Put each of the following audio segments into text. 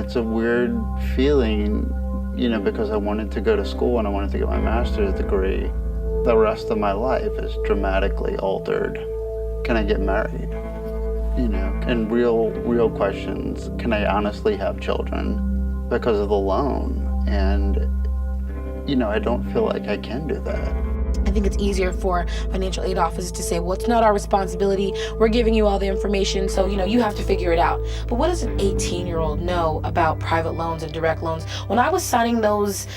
it's a weird feeling, because I wanted to go to school and I wanted to get my master's degree. The rest of my life is dramatically altered. Can I get married? And real questions. Can I honestly have children because of the loan? And, I don't feel like I can do that. I think it's easier for financial aid officers to say, well, it's not our responsibility. We're giving you all the information, so, you have to figure it out. But what does an 18-year-old know about private loans and direct loans? When I was signing those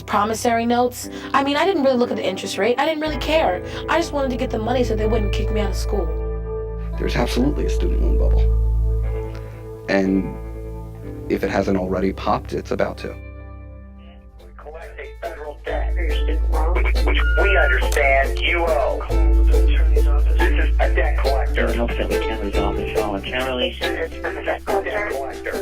promissory notes, I didn't really look at the interest rate. I didn't really care. I just wanted to get the money so they wouldn't kick me out of school. There's absolutely a student loan bubble. And if it hasn't already popped, it's about to. Collect a federal debt, which we understand you owe. This is a debt collector. Help Secretary's office voluntarily. This is a debt collector.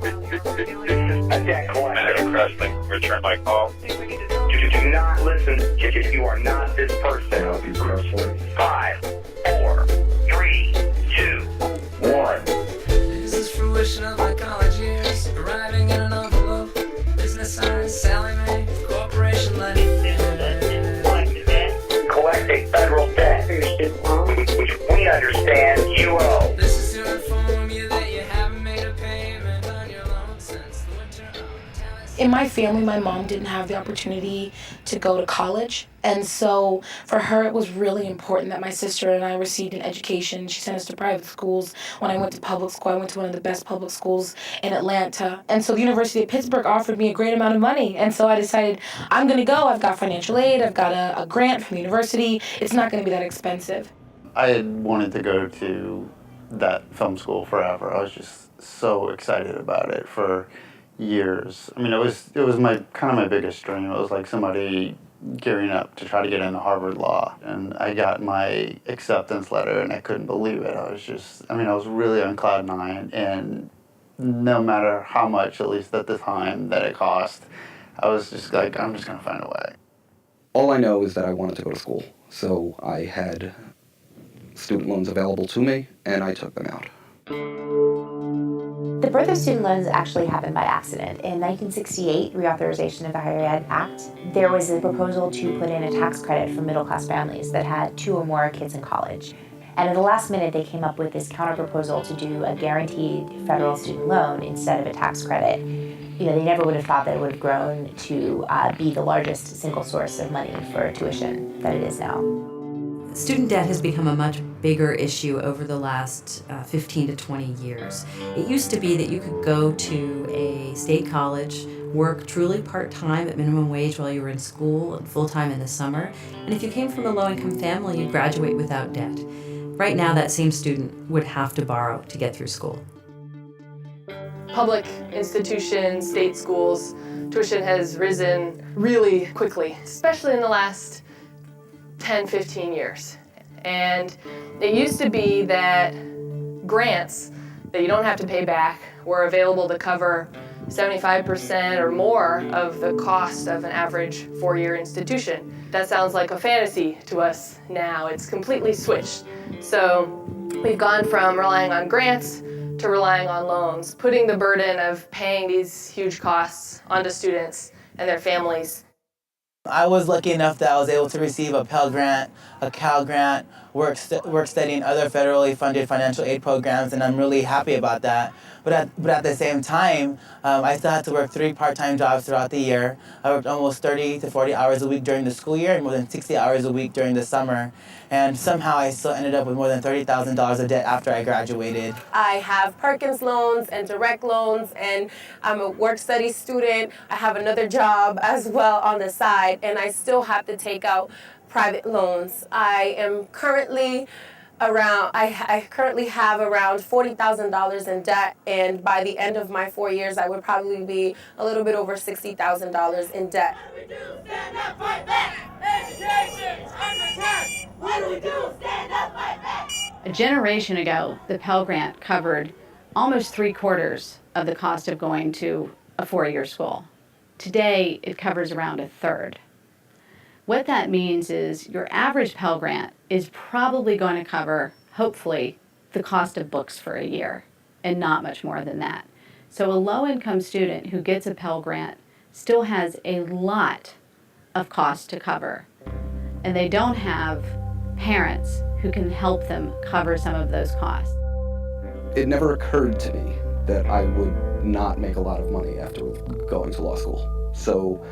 This is a debt collector. Requesting return my call. Do not listen if you are not this person. 5, 4, 3, 2, 1. This is fruition of my college years, arriving in an envelope, business signs, Sally Mae, corporation money. Collect a federal debt, which we understand you owe. This is to inform you that you haven't made a payment on your loan since the winter of Tennessee. In my family, my mom didn't have the opportunity to go to college. And so for her, it was really important that my sister and I received an education. She sent us to private schools. When I went to public school, I went to one of the best public schools in Atlanta. And so the University of Pittsburgh offered me a great amount of money. And so I decided, I'm going to go. I've got financial aid. I've got a grant from the university. It's not going to be that expensive. I had wanted to go to that film school forever. I was just so excited about it for years. It was my biggest dream. It was like somebody gearing up to try to get into Harvard Law. And I got my acceptance letter and I couldn't believe it. I was really on cloud nine, and no matter how much, at least at the time, that it cost, I was just like, I'm just gonna find a way. All I know is that I wanted to go to school, so I had student loans available to me, and I took them out. The birth of student loans actually happened by accident. In 1968, Reauthorization of the Higher Ed Act, there was a proposal to put in a tax credit for middle-class families that had 2 or more kids in college. And at the last minute, they came up with this counter-proposal to do a guaranteed federal student loan instead of a tax credit. They never would have thought that it would have grown to be the largest single source of money for tuition that it is now. Student debt has become a much bigger issue over the last 15 to 20 years. It used to be that you could go to a state college, work truly part-time at minimum wage while you were in school and full-time in the summer, and if you came from a low-income family, you'd graduate without debt. Right now, that same student would have to borrow to get through school. Public institutions, state schools, tuition has risen really quickly, especially in the last 10, 15 years. And it used to be that grants that you don't have to pay back were available to cover 75% or more of the cost of an average 4-year institution. That sounds like a fantasy to us now. It's completely switched. So we've gone from relying on grants to relying on loans, putting the burden of paying these huge costs onto students and their families. I was lucky enough that I was able to receive a Pell Grant, a Cal Grant, work study, and other federally funded financial aid programs, and I'm really happy about that. But at the same time, I still had to work 3 part-time jobs throughout the year. I worked almost 30 to 40 hours a week during the school year and more than 60 hours a week during the summer. And somehow I still ended up with more than $30,000 of debt after I graduated. I have Perkins loans and direct loans, and I'm a work-study student. I have another job as well on the side, and I still have to take out private loans. I am currently I currently have around $40,000 in debt, and by the end of my 4 years, I would probably be a little bit over $60,000 in debt. What do we do? Stand up, fight back! Education's under attack! What do we do? Stand up, fight back! A generation ago, the Pell Grant covered almost 3/4 of the cost of going to a 4-year school. Today, it covers around 1/3. What that means is your average Pell Grant is probably going to cover, hopefully, the cost of books for a year, and not much more than that. So a low-income student who gets a Pell Grant still has a lot of costs to cover, and they don't have parents who can help them cover some of those costs. It never occurred to me that I would not make a lot of money after going to law school. So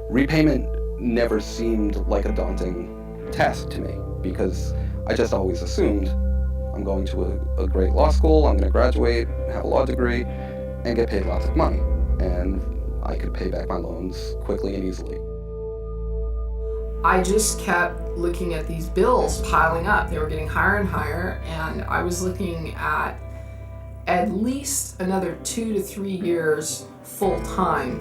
repayment never seemed like a daunting task to me because I just always assumed I'm going to a great law school, I'm going to graduate, have a law degree, and get paid lots of money. And I could pay back my loans quickly and easily. I just kept looking at these bills piling up. They were getting higher and higher, and I was looking at least another 2 to 3 years full time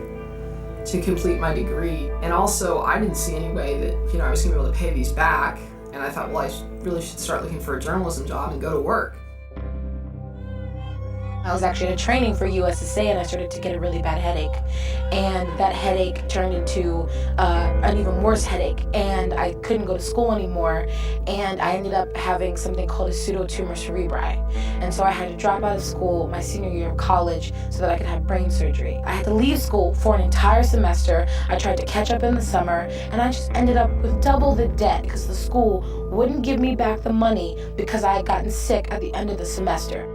to complete my degree. And also, I didn't see any way that I was going to be able to pay these back. And I thought, well, I really should start looking for a journalism job and go to work. I was actually in training for USSA and I started to get a really bad headache. And that headache turned into an even worse headache. And I couldn't go to school anymore. And I ended up having something called a pseudotumor cerebri. And so I had to drop out of school my senior year of college so that I could have brain surgery. I had to leave school for an entire semester. I tried to catch up in the summer. And I just ended up with double the debt because the school wouldn't give me back the money because I had gotten sick at the end of the semester.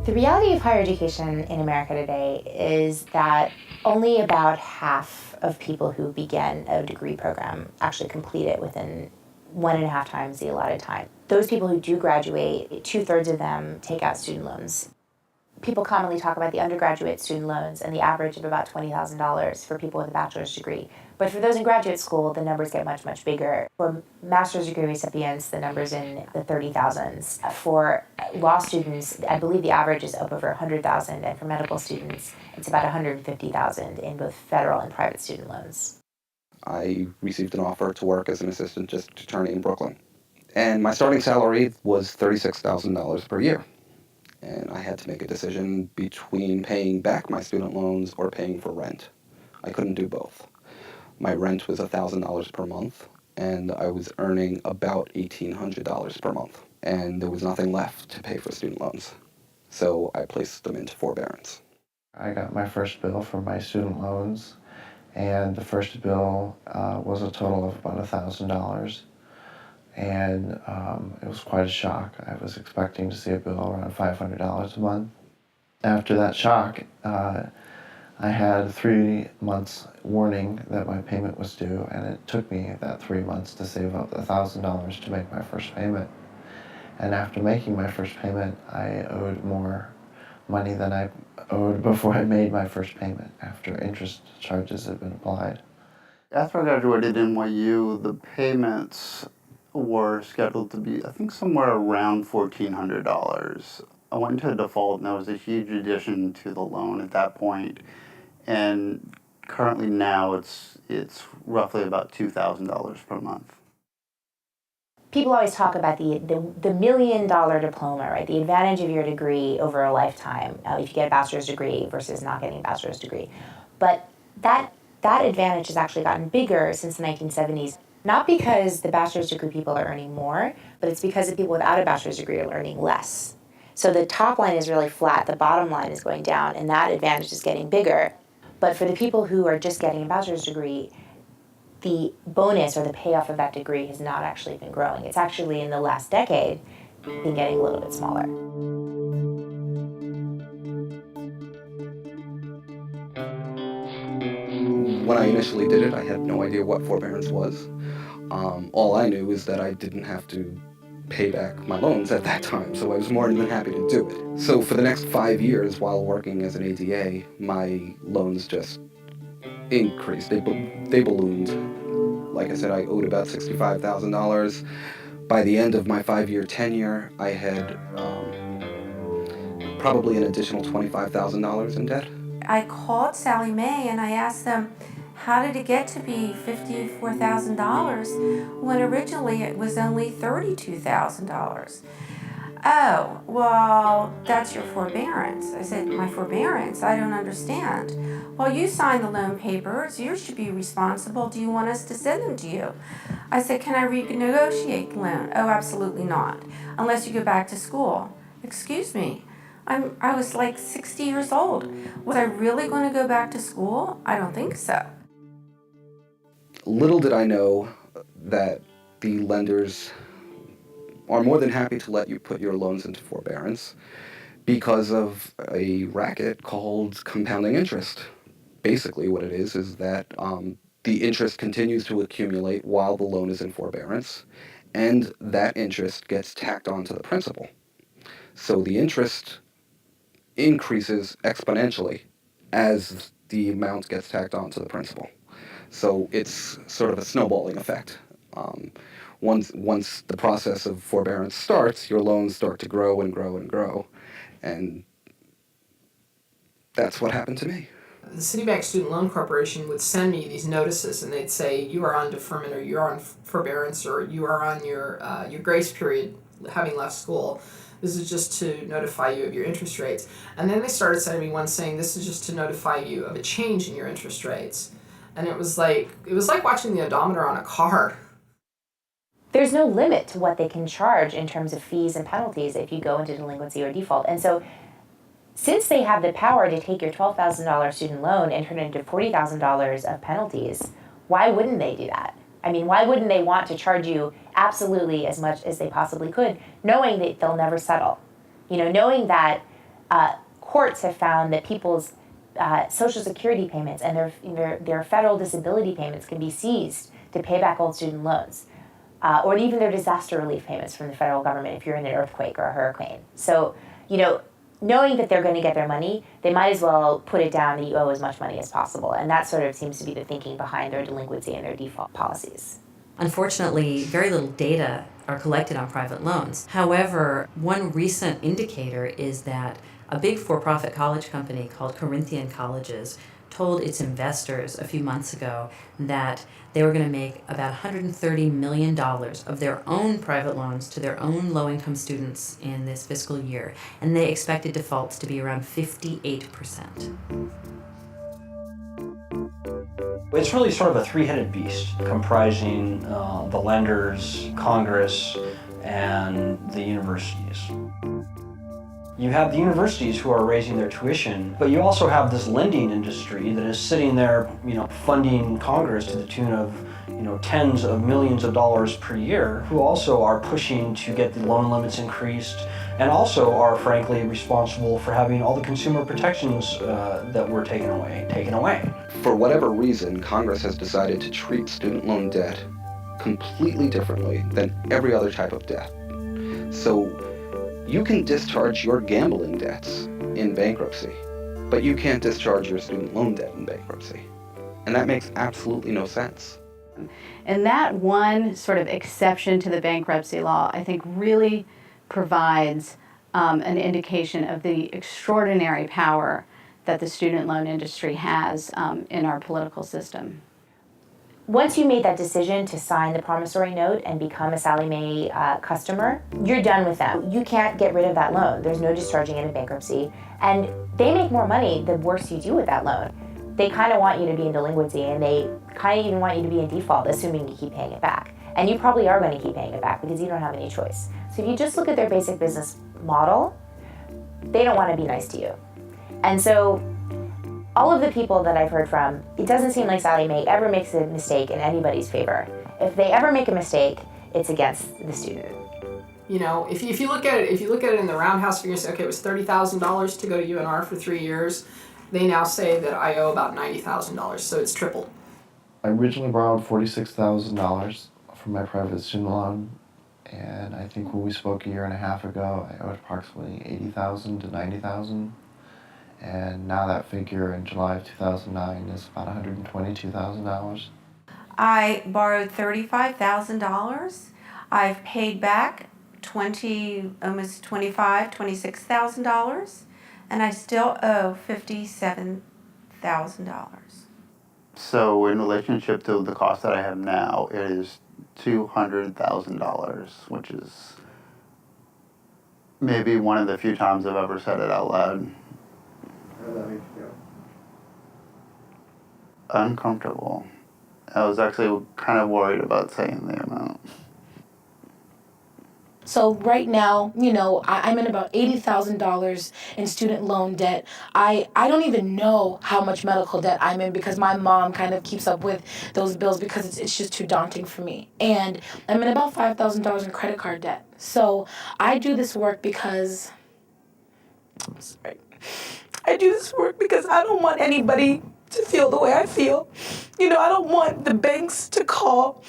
The reality of higher education in America today is that only about half of people who begin a degree program actually complete it within 1.5 times the allotted time. Those people who do graduate, 2/3 of them take out student loans. People commonly talk about the undergraduate student loans and the average of about $20,000 for people with a bachelor's degree. But for those in graduate school, the numbers get much, much bigger. For master's degree recipients, the number's in the 30,000s. For law students, I believe the average is up over 100,000, and for medical students, it's about 150,000 in both federal and private student loans. I received an offer to work as an assistant district attorney in Brooklyn. And my starting salary was $36,000 per year. And I had to make a decision between paying back my student loans or paying for rent. I couldn't do both. My rent was $1,000 per month, and I was earning about $1,800 per month. And there was nothing left to pay for student loans. So I placed them into forbearance. I got my first bill for my student loans, and the first bill was a total of about $1,000. And it was quite a shock. I was expecting to see a bill around $500 a month. After that shock, I had 3 months warning that my payment was due, and it took me that 3 months to save up $1,000 to make my first payment. And after making my first payment, I owed more money than I owed before I made my first payment, after interest charges had been applied. After I graduated NYU, the payments were scheduled to be, I think, somewhere around $1,400. I went into default, and that was a huge addition to the loan at that point. And currently now it's roughly about $2,000 per month. People always talk about the $1 million diploma, right? The advantage of your degree over a lifetime if you get a bachelor's degree versus not getting a bachelor's degree. But that advantage has actually gotten bigger since the 1970s. Not because the bachelor's degree people are earning more, but it's because the people without a bachelor's degree are earning less. So the top line is really flat, the bottom line is going down, and that advantage is getting bigger. But for the people who are just getting a bachelor's degree, the bonus or the payoff of that degree has not actually been growing. It's actually, in the last decade, been getting a little bit smaller. When I initially did it, I had no idea what forbearance was. All I knew is that I didn't have to pay back my loans at that time, so I was more than happy to do it. So for the next 5 years while working as an ADA, my loans just increased. They ballooned. Like I said, I owed about $65,000. By the end of my 5-year tenure, I had probably an additional $25,000 in debt. I called Sally Mae and I asked them, how did it get to be $54,000 when originally it was only $32,000? Oh, well, that's your forbearance. I said, my forbearance? I don't understand. Well, you signed the loan papers. You should be responsible. Do you want us to send them to you? I said, can I renegotiate the loan? Oh, absolutely not, unless you go back to school. Excuse me. I was like 60 years old. Was I really going to go back to school? I don't think so. Little did I know that the lenders are more than happy to let you put your loans into forbearance because of a racket called compounding interest. Basically, what it is that the interest continues to accumulate while the loan is in forbearance, and that interest gets tacked onto the principal. So the interest increases exponentially as the amount gets tacked onto the principal. So it's sort of a snowballing effect. Um, once the process of forbearance starts, your loans start to grow and grow and grow, and that's what happened to me. The Citibank Student Loan Corporation would send me these notices, and they'd say you are on deferment, or you're on forbearance, or you are on your grace period, having left school. This is just to notify you of your interest rates. And then they started sending me one saying this is just to notify you of a change in your interest rates. And it was like watching the odometer on a car. There's no limit to what they can charge in terms of fees and penalties if you go into delinquency or default. And so since they have the power to take your $12,000 student loan and turn it into $40,000 of penalties, why wouldn't they do that? I mean, why wouldn't they want to charge you absolutely as much as they possibly could, knowing that they'll never settle? You know, knowing that courts have found that people's Social Security payments and their federal disability payments can be seized to pay back old student loans, or even their disaster relief payments from the federal government if you're in an earthquake or a hurricane. So, you know, knowing that they're going to get their money, they might as well put it down that you owe as much money as possible. And that sort of seems to be the thinking behind their delinquency and their default policies. Unfortunately, very little data are collected on private loans. However, one recent indicator is that a big for-profit college company called Corinthian Colleges told its investors a few months ago that they were going to make about $130 million of their own private loans to their own low-income students in this fiscal year, and they expected defaults to be around 58%. It's really sort of a three-headed beast comprising the lenders, Congress, and the universities. You have the universities who are raising their tuition, but you also have this lending industry that is sitting there, funding Congress to the tune of, tens of millions of dollars per year, who also are pushing to get the loan limits increased, and also are frankly responsible for having all the consumer protections that were taken away. For whatever reason, Congress has decided to treat student loan debt completely differently than every other type of debt. So you can discharge your gambling debts in bankruptcy, but you can't discharge your student loan debt in bankruptcy. And that makes absolutely no sense. And that one sort of exception to the bankruptcy law, I think, really provides an indication of the extraordinary power that the student loan industry has in our political system. Once you made that decision to sign the promissory note and become a Sallie Mae customer, you're done with them. You can't get rid of that loan. There's no discharging it in bankruptcy. And they make more money the worse you do with that loan. They kind of want you to be in delinquency, and they kind of even want you to be in default, assuming you keep paying it back. And you probably are going to keep paying it back because you don't have any choice. So if you just look at their basic business model, they don't want to be nice to you. And so all of the people that I've heard from, it doesn't seem like Sallie Mae ever makes a mistake in anybody's favor. If they ever make a mistake, it's against the student. If you look at it in the roundhouse figure, say, okay, it was $30,000 to go to UNR for 3 years. They now say that I owe about $90,000, so it's tripled. I originally borrowed $46,000 from my private student loan, and I think when we spoke a year and a half ago, I owed approximately $80,000 to $90,000. And now that figure in July of 2009 is about $122,000. I borrowed $35,000. I've paid back almost $26,000, and I still owe $57,000. So in relationship to the cost that I have now, it is $200,000, which is maybe one of the few times I've ever said it out loud. How did that make you feel? Uncomfortable. I was actually kind of worried about saying the amount. So right now, I'm in about $80,000 in student loan debt. I don't even know how much medical debt I'm in because my mom kind of keeps up with those bills because it's just too daunting for me. And I'm in about $5,000 in credit card debt. So I do this work because, I do this work because I don't want anybody to feel the way I feel. I don't want the banks to call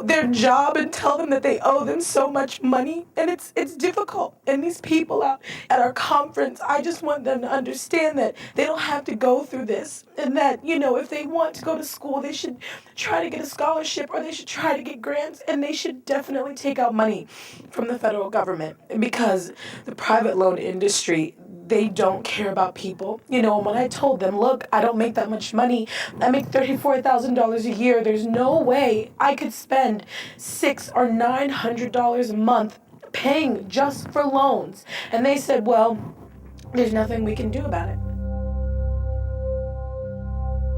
their job and tell them that they owe them so much money. And it's difficult. And these people out at our conference, I just want them to understand that they don't have to go through this. And that, if they want to go to school, they should try to get a scholarship or they should try to get grants. And they should definitely take out money from the federal government because the private loan industry, they don't care about people. And when I told them, look, I don't make that much money. I make $34,000 a year. There's no way I could spend $600 or $900 a month paying just for loans. And they said, well, there's nothing we can do about it.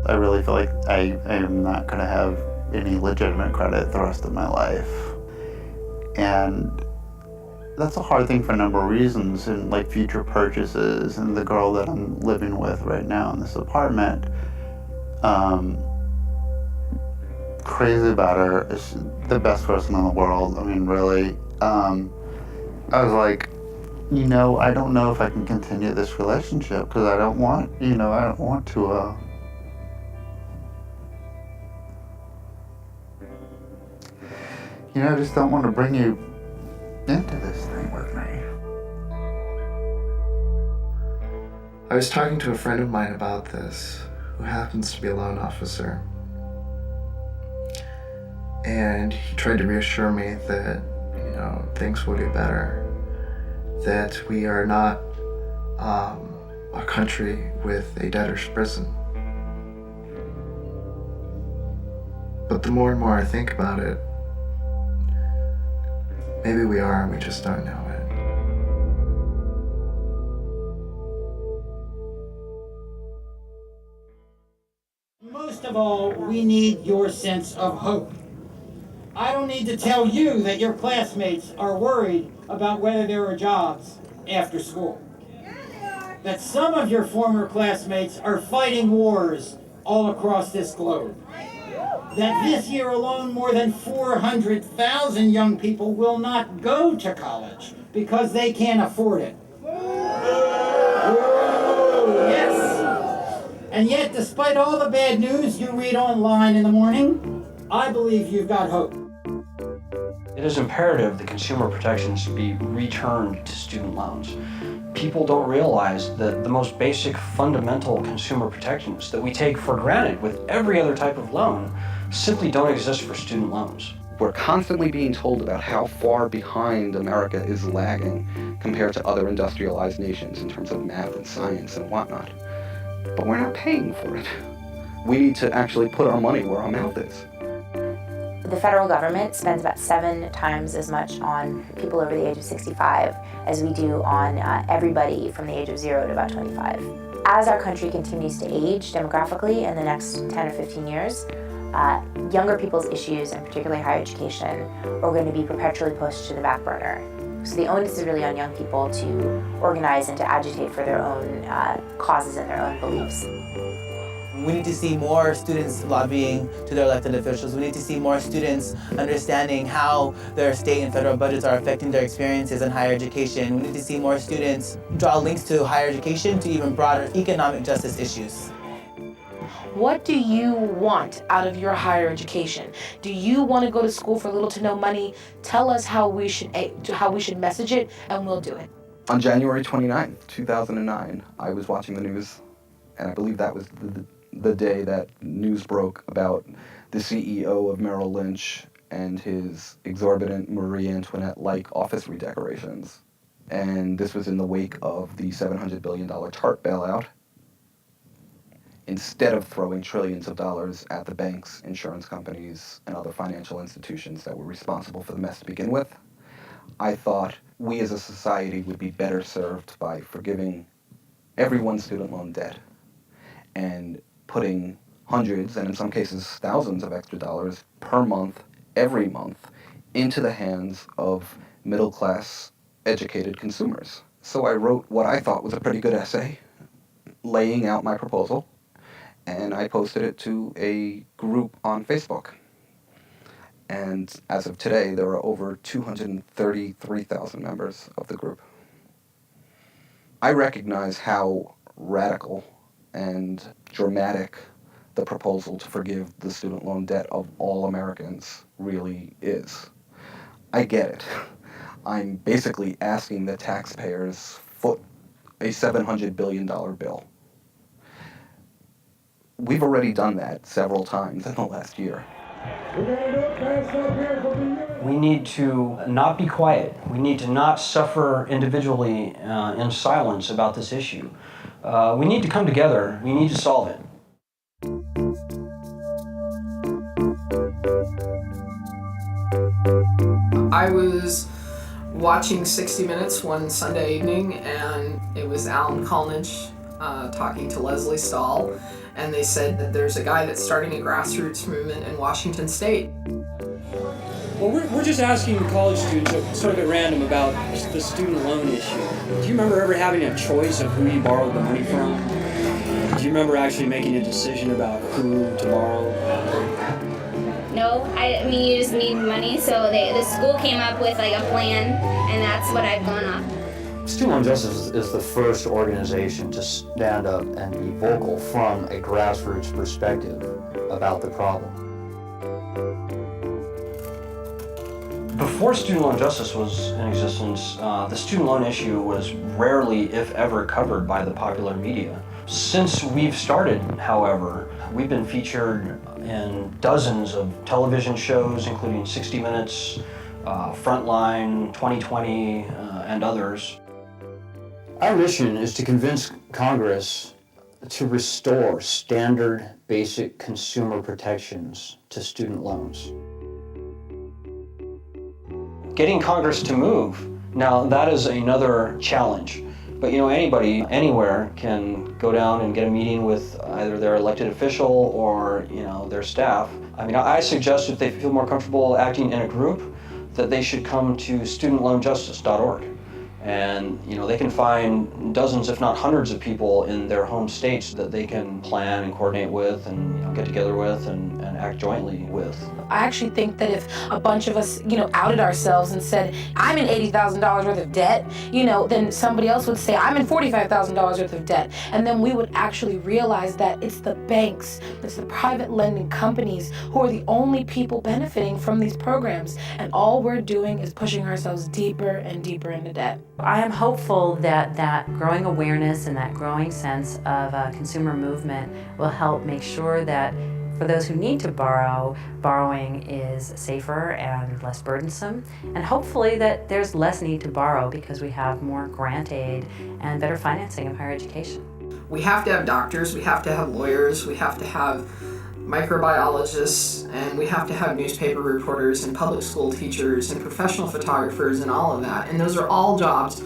I really feel like I am not going to have any legitimate credit the rest of my life. And that's a hard thing for a number of reasons, and like future purchases, and the girl that I'm living with right now in this apartment, crazy about her. She's the best person in the world. I mean, really. I was like, I don't know if I can continue this relationship because I don't want, I don't want to, I just don't want to bring you into this thing with me. I was talking to a friend of mine about this, who happens to be a loan officer. And he tried to reassure me that, things will get better. That we are not a country with a debtor's prison. But the more and more I think about it, maybe we are and we just don't know it. Most of all, we need your sense of hope. I don't need to tell you that your classmates are worried about whether there are jobs after school. That some of your former classmates are fighting wars all across this globe. That this year alone, more than 400,000 young people will not go to college because they can't afford it. Yes. And yet, despite all the bad news you read online in the morning, I believe you've got hope. It is imperative that consumer protections be returned to student loans. People don't realize that the most basic fundamental consumer protections that we take for granted with every other type of loan simply don't exist for student loans. We're constantly being told about how far behind America is lagging compared to other industrialized nations in terms of math and science and whatnot. But we're not paying for it. We need to actually put our money where our mouth is. The federal government spends about 7 times as much on people over the age of 65 as we do on everybody from the age of 0 to about 25. As our country continues to age demographically in the next 10 or 15 years, younger people's issues, and particularly higher education, are going to be perpetually pushed to the back burner. So the onus is really on young people to organize and to agitate for their own causes and their own beliefs. We need to see more students lobbying to their elected officials. We need to see more students understanding how their state and federal budgets are affecting their experiences in higher education. We need to see more students draw links to higher education to even broader economic justice issues. What do you want out of your higher education? Do you want to go to school for little to no money? Tell us how we should message it, and we'll do it. On January 29th, 2009, I was watching the news, and I believe that was the day that news broke about the CEO of Merrill Lynch and his exorbitant Marie Antoinette-like office redecorations. And this was in the wake of the $700 billion TARP bailout. Instead of throwing trillions of dollars at the banks, insurance companies, and other financial institutions that were responsible for the mess to begin with, I thought we as a society would be better served by forgiving everyone's student loan debt and putting hundreds, and in some cases thousands of extra dollars per month, every month, into the hands of middle-class, educated consumers. So I wrote what I thought was a pretty good essay, laying out my proposal, and I posted it to a group on Facebook. And as of today, there are over 233,000 members of the group. I recognize how radical and dramatic the proposal to forgive the student loan debt of all Americans really is. I get it. I'm basically asking the taxpayers foot a $700 billion bill. We've already done that several times in the last year. We need to not be quiet. We need to not suffer individually in silence about this issue. We need to come together. We need to solve it. I was watching 60 Minutes one Sunday evening, and it was Alan Colnage talking to Leslie Stahl, and they said that there's a guy that's starting a grassroots movement in Washington State. Well, we're just asking college students sort of at random about the student loan issue. Do you remember ever having a choice of who you borrowed the money from? Do you remember actually making a decision about who to borrow? No, I mean, you just need money, so the school came up with like a plan, and that's what I've gone off. Student Loan Justice is the first organization to stand up and be vocal from a grassroots perspective about the problem. Before Student Loan Justice was in existence, the student loan issue was rarely, if ever, covered by the popular media. Since we've started, however, we've been featured in dozens of television shows, including 60 Minutes, Frontline, 2020, and others. Our mission is to convince Congress to restore standard, basic consumer protections to student loans. Getting Congress to move, now that is another challenge. But you know, anybody, anywhere can go down and get a meeting with either their elected official or, you know, their staff. I mean, I suggest if they feel more comfortable acting in a group, that they should come to studentloanjustice.org. And, you know, they can find dozens, if not hundreds of people in their home states that they can plan and coordinate with and, you know, get together with and act jointly with. I actually think that if a bunch of us, outed ourselves and said, I'm in $80,000 worth of debt, then somebody else would say, I'm in $45,000 worth of debt. And then we would actually realize that it's the banks, it's the private lending companies who are the only people benefiting from these programs. And all we're doing is pushing ourselves deeper and deeper into debt. I am hopeful that that growing awareness and that growing sense of a consumer movement will help make sure that for those who need to borrow, borrowing is safer and less burdensome, and hopefully that there's less need to borrow because we have more grant aid and better financing of higher education. We have to have doctors, we have to have lawyers, we have to have microbiologists, and we have to have newspaper reporters and public school teachers and professional photographers and all of that. And those are all jobs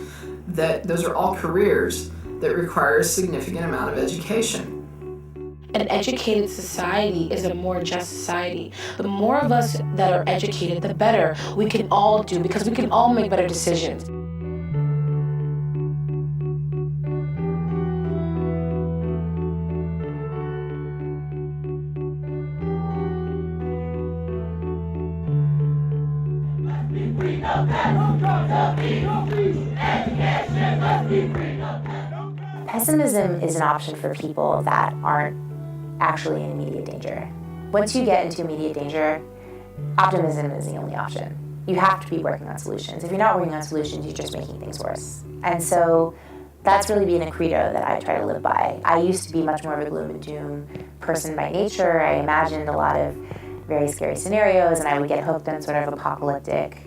those are all careers that require a significant amount of education. An educated society is a more just society. The more of us that are educated, the better we can all do, because we can all make better decisions. Pessimism is an option for people that aren't actually in immediate danger. Once you get into immediate danger, optimism is the only option. You have to be working on solutions. If you're not working on solutions, you're just making things worse. And so that's really been a credo that I try to live by. I used to be much more of a gloom and doom person by nature. I imagined a lot of very scary scenarios, and I would get hooked on sort of apocalyptic,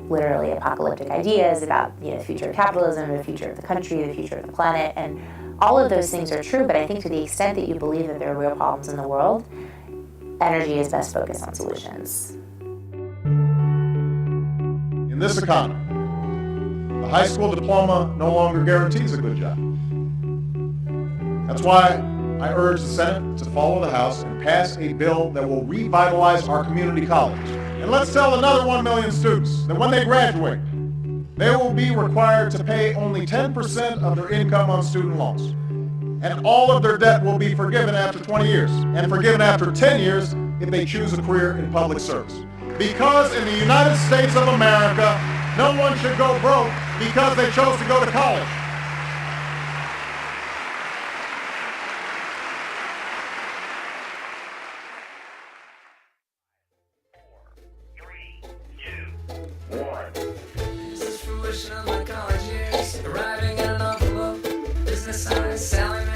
literally apocalyptic ideas about, the future of capitalism, the future of the country, the future of the planet, and all of those things are true, but I think to the extent that you believe that there are real problems in the world, energy is best focused on solutions. In this economy, a high school diploma no longer guarantees a good job. That's why I urge the Senate to follow the House and pass a bill that will revitalize our community college And let's tell another 1 million students that when they graduate, they will be required to pay only 10% of their income on student loans. And all of their debt will be forgiven after 20 years, and forgiven after 10 years if they choose a career in public service. Because in the United States of America, no one should go broke because they chose to go to college. Fruition of my college years, arriving in an envelope, business signs, selling